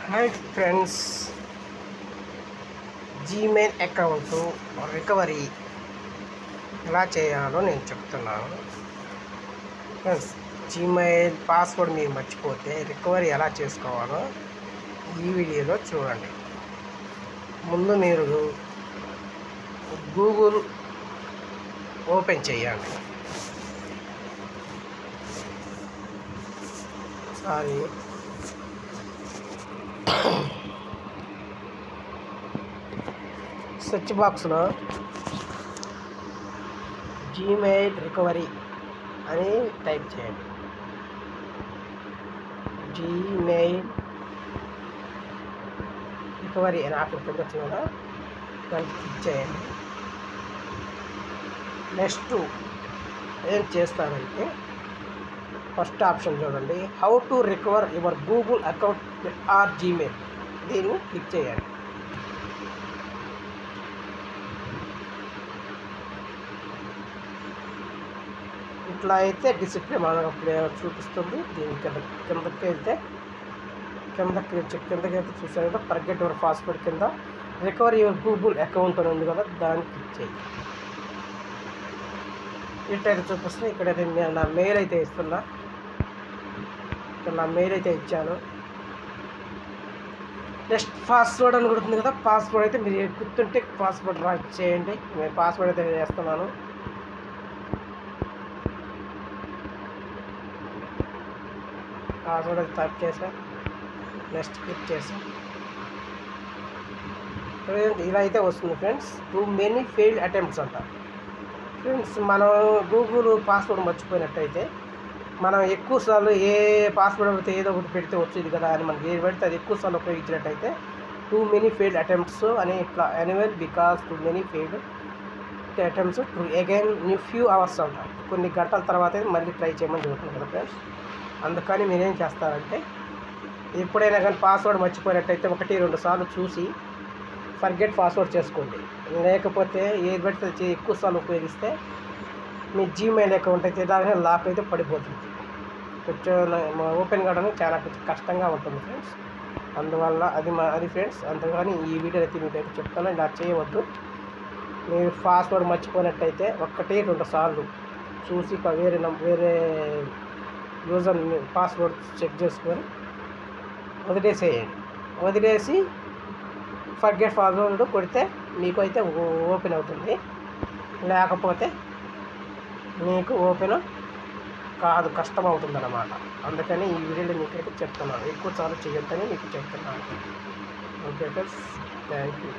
Hi friends, Gmail account recovery ఎలా చేయాలో నేను చెప్తున్నాను. ఫ్రెండ్స్, జీమెయిల్ పాస్వర్డ్ మీరు మర్చిపోతే రికవరీ ఎలా చేసుకోవాలో ఈ వీడియోలో చూడండి. ముందు మీరు గూగుల్ ఓపెన్ చేయండి. సెర్చ్ బాక్స్లో జీమెయిల్ రికవరీ అని టైప్ చేయండి. జీమెయిల్ రికవరీ అని ఆప్షన్ కింద వచ్చింది కదా, దాన్ని క్లిక్ చేయండి. నెక్స్ట్ ఏం చేస్తారంటే ఫస్ట్ ఆప్షన్ చూడండి, how to recover your Google account or Gmail, దీన్ని క్లిక్ చేయండి. ఇట్లా అయితే డిసిప్లిన్ మనకు చూపిస్తుంది. దీని కిందకి వెళ్తే కిందకి అయితే చూసారు, ఫర్గెట్ యువర్ పాస్వర్డ్ కింద రికవర్ యువర్ గూగుల్ అకౌంట్ అని ఉంది కదా, దాన్ని క్లిక్ చేయండి. ఇట్లయితే చూపిస్తుంది. ఇక్కడైతే నా మెయిల్ అయితే ఇస్తున్నా, ఇక్కడ నా మెయిల్ అయితే ఇచ్చాను. నెక్స్ట్ పాస్వర్డ్ అని కొడుతుంది కదా, పాస్వర్డ్ అయితే మీరు గుర్తుంటే పాస్వర్డ్ రాసి చేయండి. నేను పాస్వర్డ్ అయితే వేస్తున్నాను. పాస్వర్డ్ అయితే టైప్ చేసా, నెక్స్ట్ క్లిక్ చేసాం. ఇలా అయితే వస్తుంది friends. Too many failed attempts అంట. ఫ్రెండ్స్, మనం గూగుల్ పాస్వర్డ్ మర్చిపోయినట్టయితే మనం ఎక్కువసార్లు ఏ పాస్వర్డ్ అయితే ఏదో ఒకటి పెడితే వచ్చేది కదా అని మనకి ఏది పెడితే అది ఎక్కువసార్లు ఉపయోగించినట్టయితే టూ మెనీ ఫెయిల్డ్ అటెంప్ట్స్ అని ఇట్లా anywhere because too many failed attempts to again new few hours అంట. కొన్ని గంటల తర్వాత మళ్ళీ ట్రై చేయమని చెబుతుంది కదా ఫ్రెండ్స్. అందుకని మీరేం చేస్తారంటే ఎప్పుడైనా కానీ పాస్వర్డ్ మర్చిపోయినట్టయితే 1-2 సార్లు చూసి ఫర్గెట్ పాస్వర్డ్ చేసుకోండి. లేకపోతే ఏది పెడితే ఎక్కువసార్లు ఉపయోగిస్తే మీ జీమెయిల్ అకౌంట్ అయితే దాని లాక్ అయితే పడిపోతుంది. కొంచెం ఓపెన్ కావడానికి చాలా కష్టంగా ఉంటుంది ఫ్రెండ్స్. అందువల్ల అది ఫ్రెండ్స్. అందుకని ఈ వీడియో అయితే మీకైతే చెప్తాను, ఇలా చేయవద్దు. మీరు పాస్వర్డ్ మర్చిపోయినట్టయితే 1-2 సార్లు చూసి వేరే యూజర్ పాస్వర్డ్ చెక్ చేసుకొని వదిలేసి ఫర్గెట్ పాస్వర్డ్ కొడితే మీకు అయితే ఓపెన్ అవుతుంది. లేకపోతే మీకు ఓపెన్ కాదు, కష్టం అవుతుంది అన్నమాట. అందుకని ఈ వీడియోలో మీకైతే చెప్తున్నాను, ఎక్కువ సార్లు చేయొద్దని మీకు చెప్తున్నాను. Okay friends, thank you.